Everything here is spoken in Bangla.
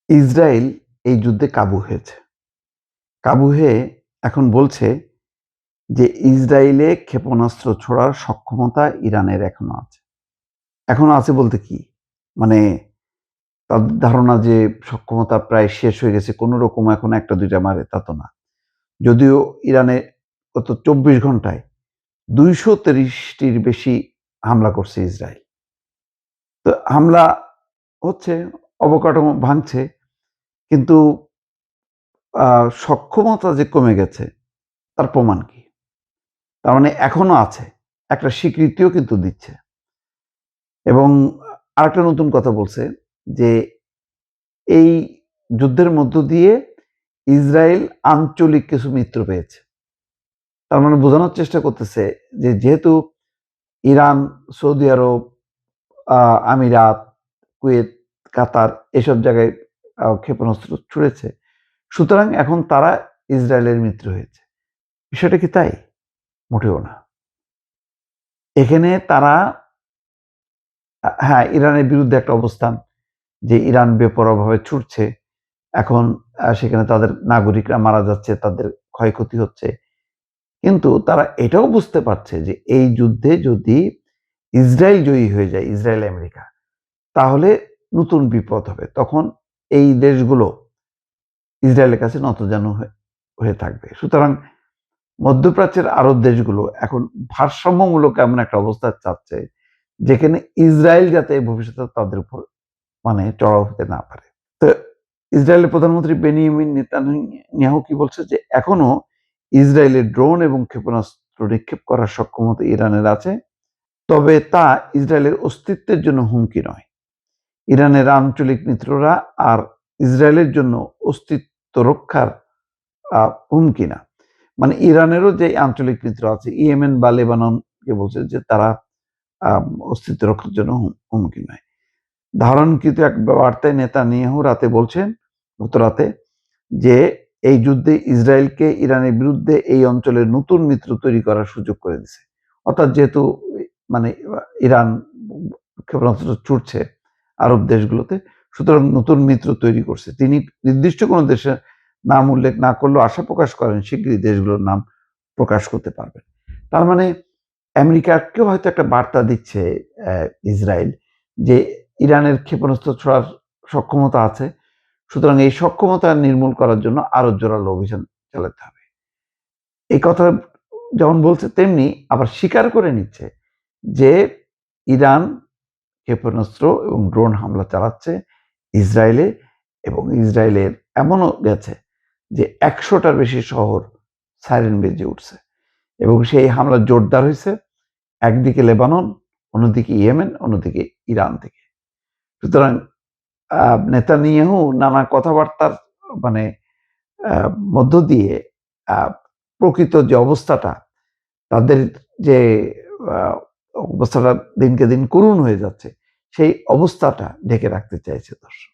ইসরায়েল এই যুদ্ধে কাবু হয়েছে। কাবু হয়ে এখন বলছে যে ইসরায়েলে ক্ষেপণাস্ত্র ছোড়ার সক্ষমতা ইরানের এখনো আছে। এখনো আছে বলতে কি? মানে তাদের ধারণা যে সক্ষমতা প্রায় শেষ হয়ে গেছে, কোনো রকম এখন ১টা ২টা মারে তা তো না। যদিও ইরানে গত ২৪ ঘন্টায় ২৩০টির বেশি হামলা করছে ইসরায়েল। তো হামলা হচ্ছে, অবকাঠামো ভাঙছে, কিন্তু সক্ষমতা যে কমে গেছে তার প্রমাণ কি? তার মানে এখনো আছে। একটা স্বীকৃতিও কিন্তু দিচ্ছে। এবং আরেকটা নতুন কথা বলছে যে এই যুদ্ধের মধ্য দিয়ে ইসরায়েল আঞ্চলিক কিছু মিত্র পেয়েছে। তার মানে বোঝানোর চেষ্টা করতেছে যে যেহেতু ইরান, সৌদি আরব, আমিরাত, কুয়েত, কাতার এসব জায়গায় ক্ষেপণাস্ত্র ছুড়েছে। সুতরাং এখন তারা ইসরায়েলের মিত্র হয়েছে। বিষয়টা কি তাই? মোটেও না। এখানে তারা হ্যাঁ, ইরানের বিরুদ্ধে একটা অবস্থান, যে ইরান বেপরোয়াভাবে ছুটছে। এখন সেখানে তাদের নাগরিকরা মারা যাচ্ছে, তাদের ক্ষয়ক্ষতি হচ্ছে। কিন্তু তারা এটাও বুঝতে পারছে যে এই যুদ্ধে যদি ইসরায়েল জয়ী হয়ে যায়, ইসরায়েল আমেরিকা, তাহলে নতুন বিপদ হবে। তখন এই দেশগুলো ইসরায়েলের কাছে নতজানু হয়ে থাকবে। সুতরাং মধ্যপ্রাচ্যের আরব দেশগুলো এখন ভারসাম্যমূলক এমন একটা অবস্থা চাচ্ছে, যেখানে ইসরায়েল যাতে ভবিষ্যতে তাদের উপর মানে চড়াও হতে না পারে। তো ইসরায়েলের প্রধানমন্ত্রী বেনিয়ামিন নেতানিয়াহু কি বলছে যে এখনো ইসরায়েলের ড্রোন এবং ক্ষেপণাস্ত্র নিক্ষেপ করার সক্ষমতা ইরানের আছে, তবে তা ইসরায়েলের অস্তিত্বের জন্য হুমকি নয়। ইরানের আঞ্চলিক মিত্ররা আর ইসরায়েলের জন্য অস্তিত্ব রক্ষার হুমকি না। মানে ইরানেরও যে আঞ্চলিক মিত্র আছে, ইয়েমেন বা লেবাননকে বলছে যে তারা অস্তিত্ব রক্ষার জন্য হুমকি নয়। ধারণকৃত এক বার্তায় নেতানিয়াহু রাতে বলছেন, গত রাতে, যে এই যুদ্ধে ইসরায়েলকে ইরানের বিরুদ্ধে এই অঞ্চলের নতুন মিত্র তৈরি করার সুযোগ করে দিছে। অর্থাৎ যেহেতু মানে ইরান ক্ষেপণাস্ত্র ছুটছে আরব দেশগুলোতে, সুতরাং নতুন মিত্র তৈরি করছে। তিনি নির্দিষ্ট কোনো দেশের নাম উল্লেখ না করলেও আশা প্রকাশ করেন শিগগিরই দেশগুলোর নাম প্রকাশ করতে পারবেন। তার মানে আমেরিকাকেও হয়তো একটা বার্তা দিচ্ছে ইসরায়েল, যে ইরানের ক্ষেপণাস্ত্র ছোড়ার সক্ষমতা আছে। সুতরাং এই সক্ষমতা নির্মূল করার জন্য আরো জোরালো অভিযান চালাতে হবে। এই কথা যেমন বলছে, তেমনি আবার স্বীকার করে নিচ্ছে যে ইরান ক্ষেপণাস্ত্র এবং ড্রোন হামলা চালাচ্ছে ইসরায়েলে, এবং ইসরায়েলের এমনও গেছে যে ১০০টার বেশি শহর সাইরেন বেজে উঠছে, এবং সেই হামলা জোরদার হয়েছে একদিকে লেবানন, অন্যদিকে ইয়েমেন, অন্যদিকে ইরান থেকে। সুতরাং নেতানিয়াহু নানা কথাবার্তার মানে মধ্য দিয়ে প্রকৃত যে অবস্থাটা, তাদের যে আহ, অবস্থাটা দিনকে দিন করুণ হয়ে যাচ্ছে, সেই অবস্থাটা ঢেকে রাখতে চাইছে দর্শক।